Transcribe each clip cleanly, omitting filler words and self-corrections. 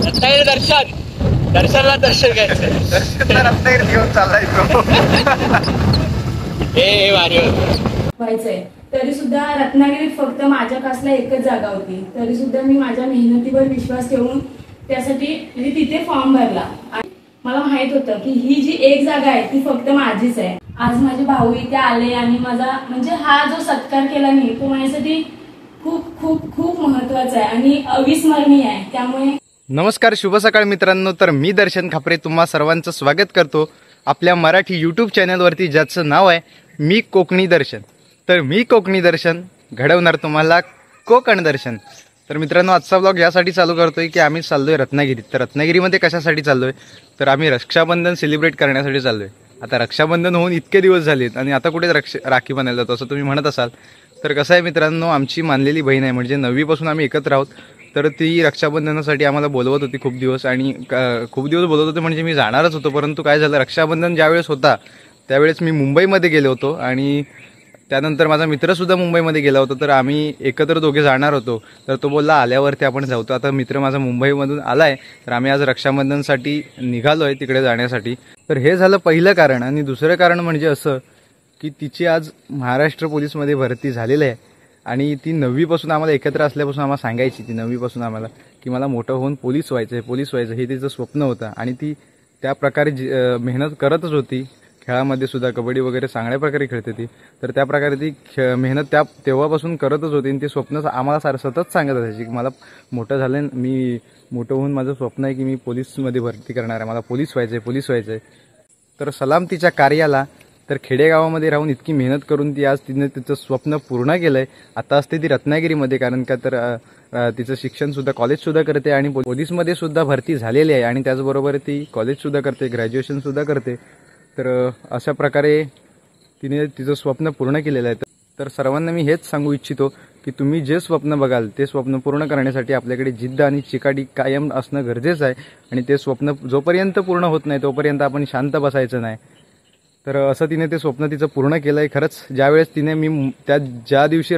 रत्नागिरी दर्शनला दर्शन घ्यायचं. दर्शनला रत्नागिरी घेऊन चाललाय तो. हे भारी व्हायचंय. तरी सुद्धा रत्नागिरीत फक्त माझ्या कासला एकच जागा होती. तरी सुद्धा मी माझ्या मेहनतीवर विश्वास ठेवून त्यासाठी म्हणजे तिथे फॉर्म भरला. मला माहित होतं की ही जी एक जागा आहे ती फक्त माझीच आहे. आज माझे भाऊ इथे आले आणि माझा म्हणजे हा जो सत्कार केला मी तो माझ्यासाठी खूप खूप खूप महत्वाचा आहे आणि अविस्मरणीय आहे. त्यामुळे नमस्कार, शुभ सकाळ मित्रांनो. तर मी दर्शन खापरे तुम्हा सर्वांचं स्वागत करतो आपल्या मराठी यूट्यूब चॅनलवरती, ज्याचं नाव आहे मी कोकणी दर्शन. तर मी कोकणी दर्शन घडवणार तुम्हाला कोकण दर्शन. तर मित्रांनो, आजचा ब्लॉग यासाठी चालू करतोय की आम्ही चाललोय रत्नागिरीत. तर रत्नागिरीमध्ये कशासाठी चाललोय तर आम्ही रक्षाबंधन सेलिब्रेट करण्यासाठी चाललोय. आता रक्षाबंधन होऊन इतके दिवस झालेत आणि आता कुठे राखी बांधायला जातो असं तुम्ही म्हणत असाल. तर कसं आहे मित्रांनो, आमची मानलेली बहीण आहे, म्हणजे 9वीपासून आम्ही एकत्र आहोत. तर ती रक्षाबंधनासाठी आम्हाला बोलवत होती खूप दिवस आणि खूप दिवस बोलवत होते म्हणजे मी जाणारच होतो. परंतु काय झालं, रक्षाबंधन ज्यावेळेस होता त्यावेळेस मी मुंबईमध्ये गेलो होतो आणि त्यानंतर माझा मित्रसुद्धा मुंबईमध्ये गेला होता. तर आम्ही एकत्र दोघे जाणार होतो. तर तो बोलला आल्यावरती आपण जाऊ. तर आता मित्र माझा मुंबईमधून आला आहे. तर आम्ही आज रक्षाबंधनसाठी निघालो आहे तिकडे जाण्यासाठी. तर हे झालं पहिलं कारण. आणि दुसरं कारण म्हणजे असं की तिची आज महाराष्ट्र पोलीसमध्ये भरती झालेली आहे आणि ती 9वीपासून आम्हाला एकत्र असल्यापासून आम्हाला सांगायची, ती 9वीपासून आम्हाला की मला मोठं होऊन पोलीस व्हायचं हे तिचं स्वप्न होतं. आणि ती त्या प्रकारे मेहनत करतच होती. खेळामध्ये सुद्धा कबड्डी वगैरे चांगल्या प्रकारे खेळते ती. तर त्या प्रकारे ती मेहनत तेव्हापासून करतच होती आणि ते स्वप्न आम्हाला सतत सांगत असायची की मला मी मोठं होऊन माझं स्वप्न आहे की मी पोलीसमध्ये भरती करणार आहे, मला पोलीस व्हायचं आहे. तर सलाम तिच्या कार्याला. तर खेडेगावामध्ये राहून इतकी मेहनत करून ती आज तिने तिचं स्वप्न पूर्ण केलं आहे. आता असते ती रत्नागिरीमध्ये, कारण का तर तिचं शिक्षणसुद्धा कॉलेजसुद्धा करते आणि पोलीसमध्ये सुद्धा भरती झालेली आहे आणि त्याचबरोबर ती कॉलेजसुद्धा करते, ग्रॅज्युएशनसुद्धा करते. तर अशा प्रकारे तिने तिचं स्वप्न पूर्ण केलेलं आहे. तर सर्वांना मी हेच सांगू इच्छितो की तुम्ही जे स्वप्न बघाल ते स्वप्न पूर्ण करण्यासाठी आपल्याकडे जिद्द आणि चिकाटी कायम असणं गरजेचं आहे. आणि ते स्वप्न जोपर्यंत पूर्ण होत नाही तोपर्यंत आपण शांत बसायचं नाही. तर असं तिने ते स्वप्न तिचं पूर्ण केलं आहे. खरंच ज्यावेळेस तिने ज्या दिवशी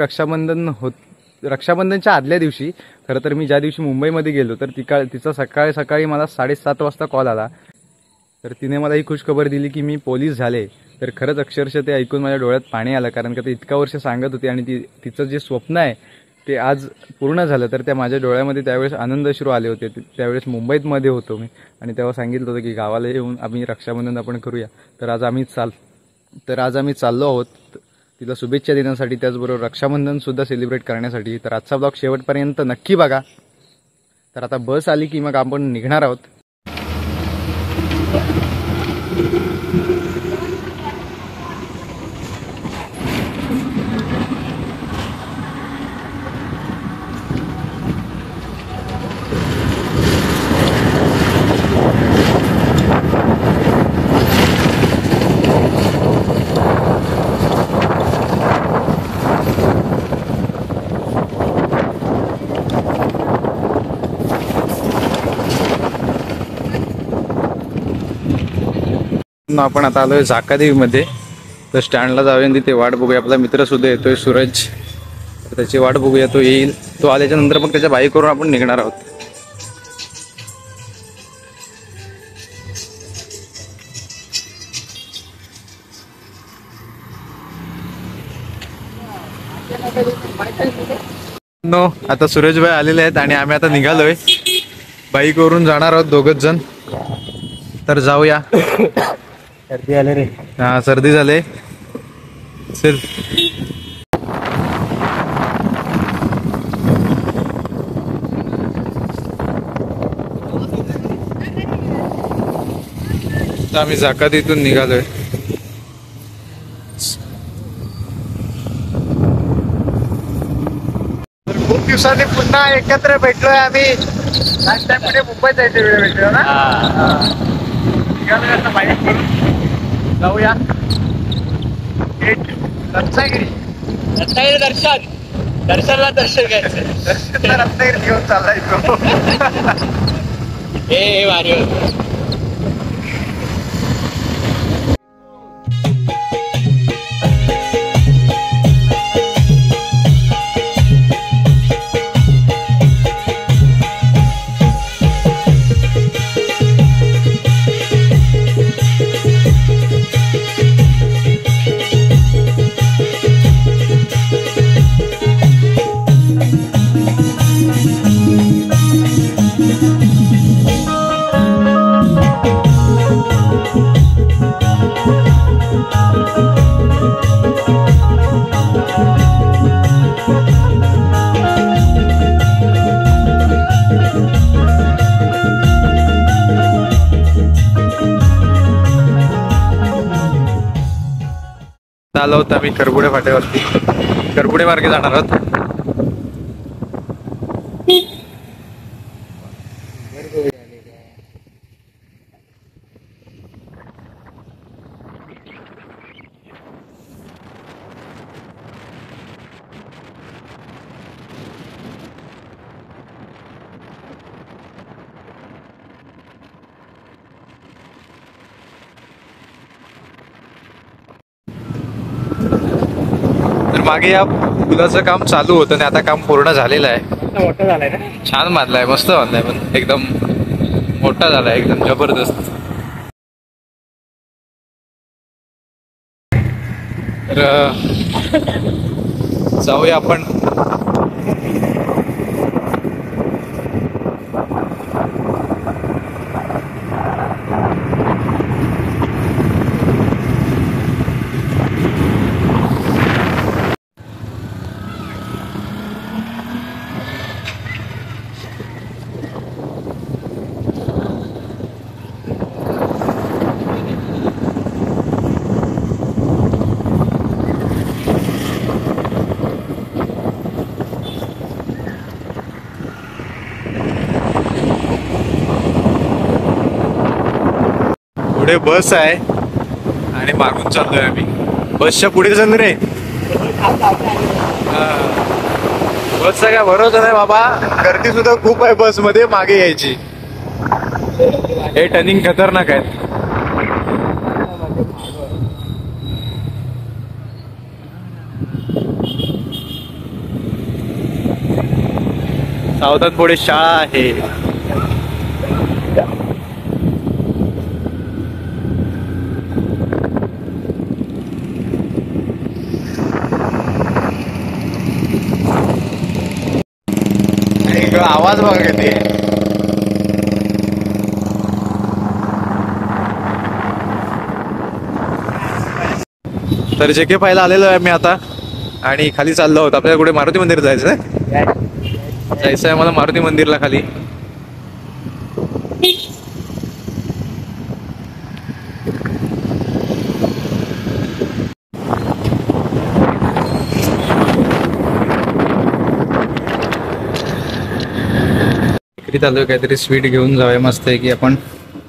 रक्षाबंधनच्या आदल्या दिवशी खरं तर मी ज्या दिवशी मुंबईमध्ये गेलो तर तिचा सकाळी मला 7:30 वाजता कॉल आला. तर तिने मला ही खुशखबर दिली की मी पोलीस झाले. तर खरंच अक्षरशः ते ऐकून माझ्या डोळ्यात पाणी आलं, कारण का ते इतका वर्ष सांगत होती आणि तिचं जे स्वप्न आहे ते आज पूर्ण झालं. तर त्या माझ्या डोळ्यामध्ये त्यावेळेस आनंदश्रू आले होते. त्यावेळेस मुंबईमध्ये होतो मी आणि तेव्हा सांगितलं होतं की गावाला येऊन आम्ही रक्षाबंधन आपण करूया. तर आज आम्ही चाललो आहोत तिला शुभेच्छा देण्यासाठी, त्याचबरोबर रक्षाबंधनसुद्धा सेलिब्रेट करण्यासाठी. तर आजचा ब्लॉग शेवटपर्यंत नक्की बघा. तर आता बस आली की मग आपण निघणार आहोत. आपण आता आलोय जाकादेवीमध्ये. तर स्टँडला जाऊया आणि तिथे वाट बघूया. आपला मित्र सुद्धा येतोय सूरज. तर त्याची वाट बघूया, तो येईल. तो आल्याच्या नंतर मग त्याच्या बाईकवरून आपण निघणार आहोत. आता सूरजभाई आलेले आहेत आणि आम्ही आता निघालोय. बाईकवरून जाणार आहोत दोघच जण. तर जाऊया. सर्दी आले रे. हा, सर्दी झाले. चल आम्ही जाकातीतून निघालोय. खूप दिवसांनी पुन्हा एकत्र भेटलोय आम्ही. लास्ट टाइम मध्ये मुंबईत जायचे वेळ भेटलो ना. निघालोय आता बाईक करून. जाऊया रत्नागिरी दर्शनला दर्शन घ्यायचं. दर्शनला रत्नागिरी घेऊन चाललाय तो. हे भारी. आलो होतो आम्ही करबुडे फाट्यावरती, करबुडे मार्गे जाणार आहोत. मागे या पुलाचं काम चालू होतं आणि आता काम पूर्ण झालेलं आहे. मोठा झालाय ना. छान बांधलाय, मस्त बांधलाय, पण एकदम मोठा झालाय, एकदम जबरदस्त. तर जाऊया आपण. पुढे बस आहे आणि मागून चाललोय आम्ही. बसच्या पुढे चाललो रे. बसचा काय भरोसा नाही बाबा, गर्दी सुद्धा खूप आहे बस मध्ये मागे यायची. हे टर्निंग खतरनाक आहे. सावधान, पुढे शाळा आहे. आवाज बघा किती. तर जे के पाहायला आलेलो आहे मी आता, आणि खाली चाललो आहोत. आपल्याला कुठे मारुती मंदिर जायचं आहे मला, मारुती मंदिरला खाली. चालू काहीतरी स्वीट घेऊन जाऊया मस्त आहे की आपण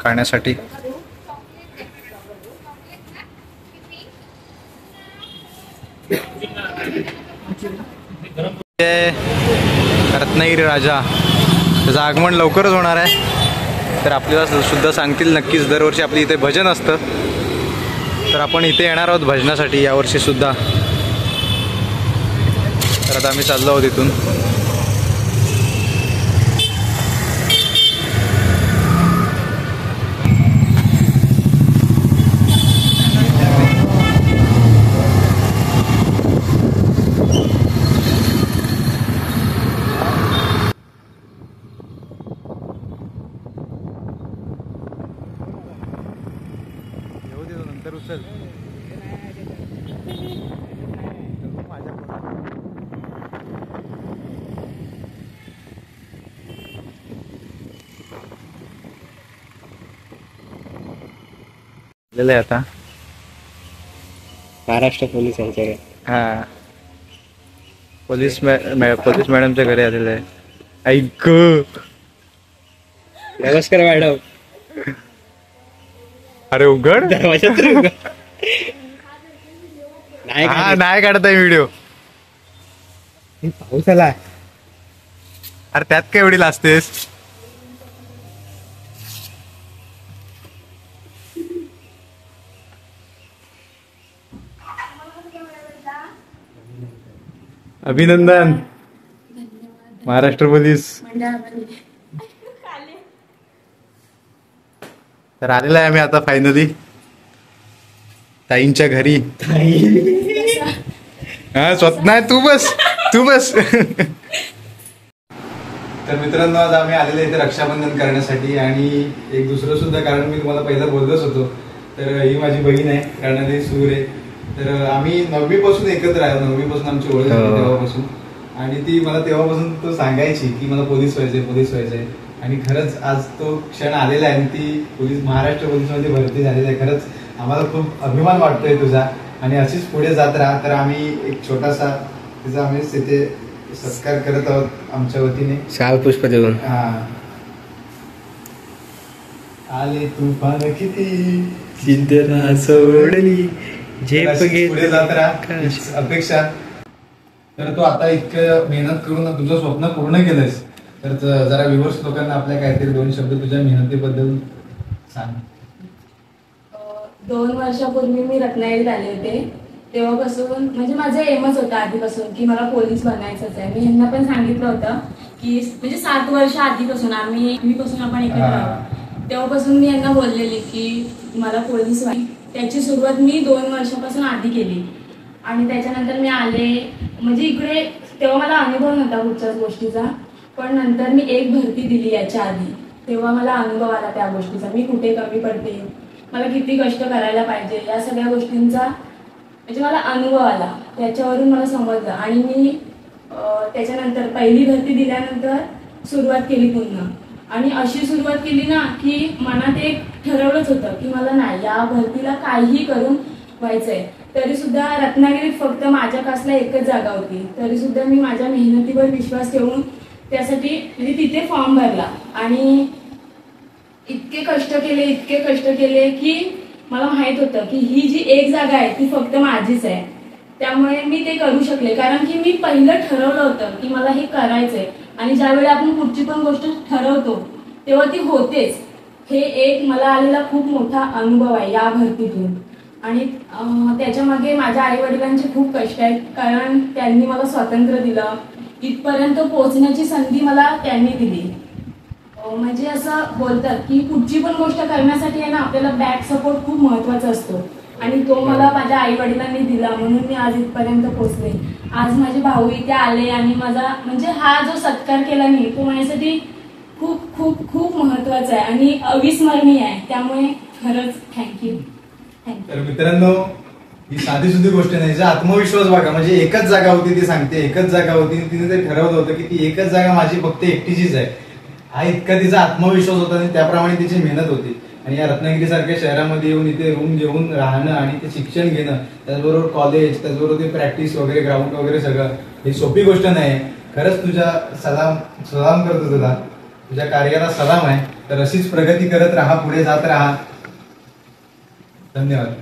खाण्यासाठी. रत्नागिरी राजा, त्याचं आगमन लवकरच होणार आहे. तर आपल्याला सुद्धा सांगतील नक्कीच. दरवर्षी आपली इथे भजन असतं, तर आपण इथे येणार आहोत भजनासाठी यावर्षी सुद्धा. तर आता आम्ही चाललो आहोत इथून. आता महाराष्ट्र पोलीस यांच्या हा पोलीस मॅडमच्या घरी आलेलं आहे. ऐक, नमस्कार मॅडम. अरे उघड दरवाजात नाही काढत आहे व्हिडिओ. पाऊस आला. अरे त्यात काय एवढी लाजतेस. अभिनंदन महाराष्ट्र पोलीस. तर आलेला आहे आम्ही आता फायनली ताईंच्या घरी. हा स्वतः नाही, तू बस. तर मित्रांनो, आज आम्ही आलेले इथे रक्षाबंधन करण्यासाठी, आणि एक दुसरं सुद्धा कारण मी तुम्हाला पहिला बोललोच होतो. तर ही माझी बहीण आहे, कर्णाली सुरे. तर आम्ही 9वी पासून एकत्र आहे. 9वी पासून आमची ओळख झाली तेव्हापासून. आणि ती मला तेव्हापासून तो सांगायची की मला पोलीस व्हायचंय. आणि खरंच आज तो क्षण आलेला आहे आणि ती महाराष्ट्र पोलीसमध्ये भरती झालेली आहे. खरंच आम्हाला खूप अभिमान वाटतोय तुझा. आणि अशीच पुढे जात राहा. तर आम्ही एक छोटासा तिचा आम्ही तिथे सत्कार करत आहोत आमच्या वतीने. शाल पुष्प देऊन. आले तुफान किती चिंतना सोडली झेप पुढे जात राहा अपेक्षा. तर तू आता इतकं मेहनत करून तुझं स्वप्न पूर्ण केलंयस, तर जरा व्ह्युअर्स लोकांना आपल्या काहीतरी 2 शब्द तुझ्या मेहनतीबद्दल सांग. 2 वर्षापूर्वी मी रत्नागिरीत आले होते. तेव्हापासून म्हणजे माझं एमच होतं आधीपासून की मला पोलीस बनायचंच आहे. मी यांना पण सांगितलं होतं की म्हणजे 7 वर्ष आधीपासून आम्हीपासून आपण एकत्र आहोत, तेव्हापासून मी यांना बोललेली की मला पोलीस व्हायचं. त्याची सुरुवात मी 2 वर्षापासून आधी केली आणि त्याच्यानंतर मी आले. म्हणजे इकडे तेव्हा मला अनुभव नव्हता कुठच्याच गोष्टीचा, पण नंतर मी एक भरती दिली याच्या आधी. तेव्हा मला अनुभव आला त्या गोष्टीचा, मी कुठे कमी पडते, मला किती कष्ट करायला पाहिजे, या सगळ्या गोष्टींचा म्हणजे मला अनुभव आला. त्याच्यावरून मला समजलं आणि मी त्याच्यानंतर पहिली भरती दिल्यानंतर सुरुवात केली पुन्हा. आणि अशी सुरुवात केली ना की मनात एक ठरवलंच होतं की मला नाही या भरतीला काहीही करून व्हायचंय. तरी सुद्धा रत्नागिरीत फक्त माझ्या कास्टला एकच जागा होती, तरी सुद्धा मी माझ्या मेहनतीवर विश्वास ठेवून त्यासाठी म्हणजे तिथे फॉर्म भरला आणि इतके कष्ट केले की मला माहित होतं की ही जी एक जागा आहे ती फक्त माझीच आहे. त्यामुळे मी ते करू शकले, कारण की मी पहिलं ठरवलं होतं की मला हे करायचंय. आणि ज्यावेळी आपण कुठची पण गोष्ट ठरवतो तेव्हा ती होतेच. हे एक मला आलेला खूप मोठा अनुभव आहे या भरतीतून. आणि त्याच्यामागे माझ्या आई वडिलांचे खूप कष्ट आहेत, कारण त्यांनी मला स्वातंत्र्य दिलं. इथपर्यंत पोहोचण्याची संधी मला त्यांनी दिली. म्हणजे असं बोलतात की कुठची पण गोष्ट करण्यासाठी आहे ना आपल्याला बॅक सपोर्ट खूप महत्वाचा असतो आणि तो मला माझ्या आई वडिलांनी दिला, म्हणून मी आज इथपर्यंत पोहोचले. आज माझे भाऊ इथे आले आणि माझा म्हणजे हा जो सत्कार केला मी तो माझ्यासाठी खूप खूप खूप महत्वाचा आहे आणि अविस्मरणीय आहे. त्यामुळे खरंच थँक्यू. तर मित्रांनो, ही साधी सुधी गोष्ट नाही, तिचा आत्मविश्वास बघा. म्हणजे एकच जागा होती, ती सांगते एकच जागा होती, तिने ते ठरवलं होतं की ती एकच जागा माझी फक्त एकटीचीच आहे. हा इतका तिचा आत्मविश्वास होता आणि त्याप्रमाणे तिची मेहनत होती. आणि या रत्नागिरी सारख्या शहरामध्ये येऊन इथे रूम घेऊन राहणं आणि ते शिक्षण घेणं, त्याचबरोबर कॉलेज, त्याचबरोबर ते प्रॅक्टिस वगैरे, ग्राउंड वगैरे सगळं, ही सोपी गोष्ट नाही. खरंच तुझ्या सलाम करतो तुला, तुझ्या कार्याला सलाम आहे. तर अशीच प्रगती करत राहा, पुढे जात राहा. धन्यवाद.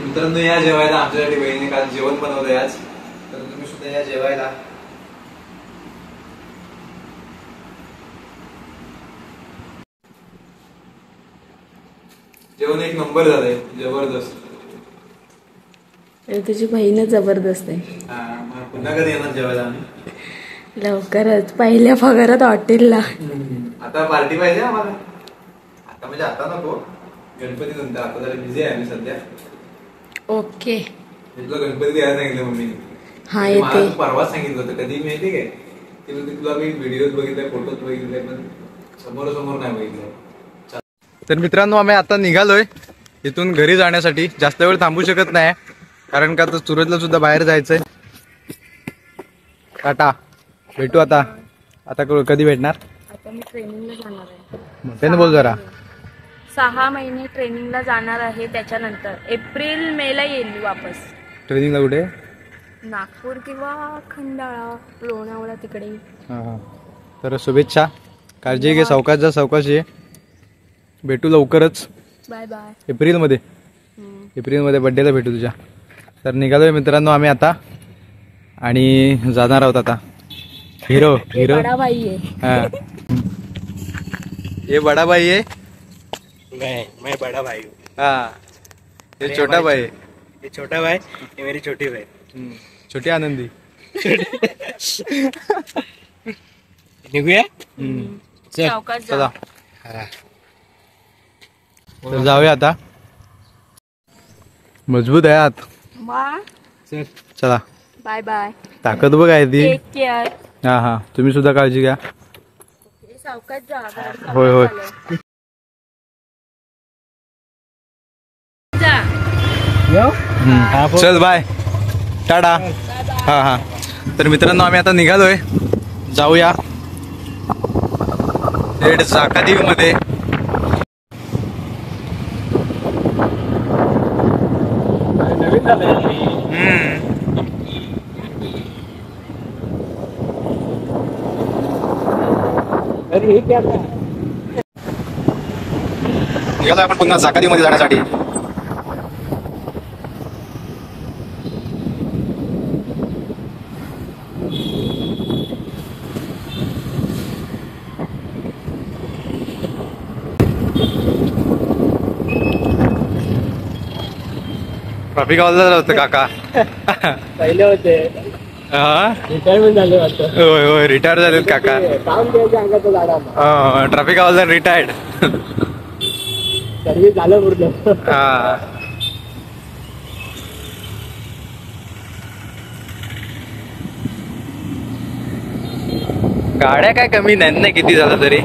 मित्रांनो, या जेवायला आमच्यासाठी बहिणीने काल जेवण बनवलंय आज, तर तुम्ही सुद्धा या जेवायला. जेवण एक नंबर झालंय, जबरदस्त. तुझी बहीणच जबरदस्त आहे. पुन्हा कधी येणार जेवायला आम्ही? लवकरच, पहिल्या पगारात हॉटेलला. आता पार्टी पाहिजे आम्हाला. आता म्हणजे आता नको, गणपती नंतर. आता जरा बिझी आहे आम्ही सध्या. ओके. तुला गणपती यायला सांगितलं मम्मीने. हा येते. परवाच सांगितलं होतं. कधी माहिती काय, तुला मी व्हिडिओत बघितलंय, फोटोत बघितलंय, पण समोरासमोर नाही बघितलंय. तर मित्रांनो, आम्ही आता निघालोय इथून घरी जाण्यासाठी. जास्त वेळ थांबू शकत नाही, कारण का तर सूरजला सुद्धा बाहेर जायचंय. टाटा, भेटू आता. आता कधी भेटणार? आता मी ट्रेनिंगला जाणार आहे. त्याने बोल जरा. 6 महिने ट्रेनिंगला जाणार आहे. त्याच्यानंतर एप्रिल मे ला येईल वापस. ट्रेनिंगला कुठे? नागपूर किंवा खंडाळा, लोणावळा तिकडे. तर शुभेच्छा, काळजी घे, सावकाश जा, सावकाश ये. भेटू लवकरच. Bye bye. एप्रिलमध्ये बड्डेला भेटू तुझ्या. तर निघालोय मित्रांनो आम्ही आता आणि जाणार आहोत आता. हिरो बडा भाई आहे. ये बडा भाई आहे मैं बड़ा भाई हूँ। हाँ ये छोटा भाई है. ये छोटा भाई, ये मेरी छोटी भाई. छोटी आनंदी. निघूया. सावकाश जा. चला तर जाऊया आता. मजबूत आहे आत. चला बाय बाय. ताकद बघ आहे ती. Take care. हा हा तुम्ही सुद्धा काळजी घ्या. सावकाश जा. होय होय. चल बाय टाटा. हा हा तर मित्रांनो आम्ही आता निघालोय. जाऊया थेट जाकादेवी मध्ये. निघालोय आपण पुन्हा जाकादेवी मध्ये जाण्यासाठी. ट्रॅफिक आवाज होतं काका. पहिले होते, हा रिटायरमेंट झाले वाटतं. होय होय रिटायर झालेत काका. काम द्यायचं अंगाचं झाडाला. ट्रॅफिक आवाज रिटायर्ड. सर्विस झालं पूर्ण. हा गाड्या काय कमी नाही ना किती झालं तरी.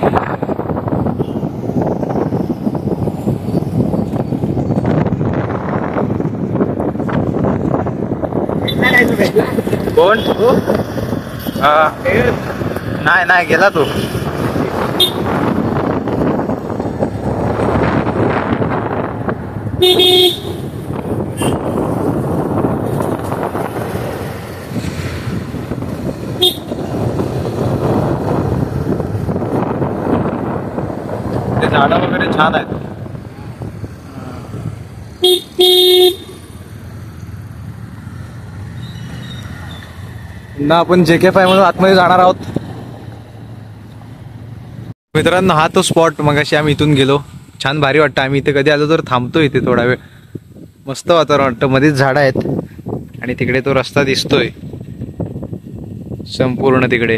कोण नाही नाही गेला तो. ते झाडं वगैरे छान आहेत. पुन्हा आपण JK5 म्हणून आतमध्ये जाणार आहोत. मित्रांनो हा तो स्पॉट मगाशी आम्ही इथून गेलो. छान भारी वाटतं. आम्ही इथे कधी आलो तर थांबतो इथे थोडा वेळ. मस्त वातावरण वाटतं. मध्येच झाडं आहेत आणि तिकडे तो रस्ता दिसतोय संपूर्ण. तिकडे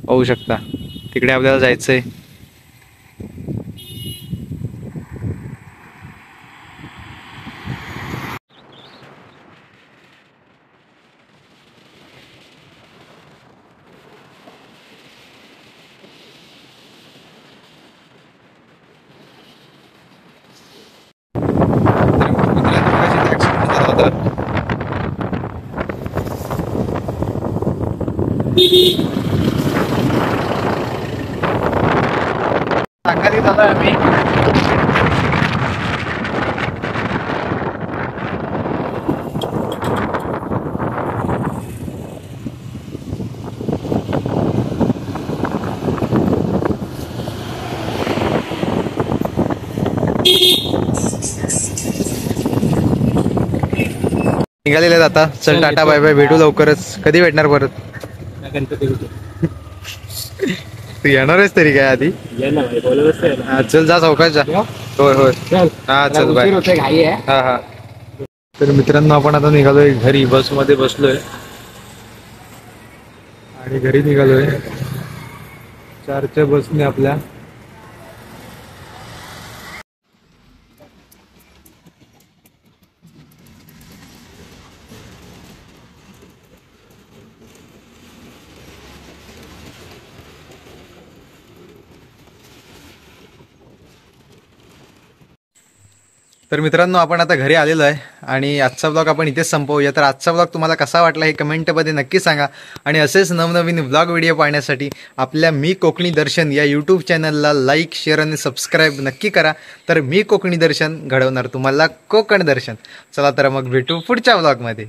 पाहू शकता. तिकडे आपल्याला जायचंय. सांगाली झालोय आम्ही. निघालेले आता. चल टाटा बाय बाय. भेटू लवकरच. कधी भेटणार परत. गणपती तू येणारच तरी काय आधी. हा चल जा सावकाश जा. होय होय हा चल बाय. घाई आहे. हा हा तर मित्रांनो आपण आता निघालोय घरी. बसमध्ये बसलोय आणि घरी निघालोय 4च्या बसने आपल्या. तर मित्रांनो आपण आता घरी आलेलो आहे आणि आजचा ब्लॉग आपण इथेच संपवूया. तर आजचा ब्लॉग तुम्हाला कसा वाटला हे कमेंटमध्ये नक्की सांगा. आणि असेच नवनवीन ब्लॉग व्हिडिओ पाहण्यासाठी आपल्या मी कोकणी दर्शन या यूट्यूब चॅनलला लाईक शेअर आणि सबस्क्राईब नक्की करा. तर मी कोकणी दर्शन घडवणार तुम्हाला कोकण दर्शन. चला तर मग भेटू पुढच्या ब्लॉगमध्ये.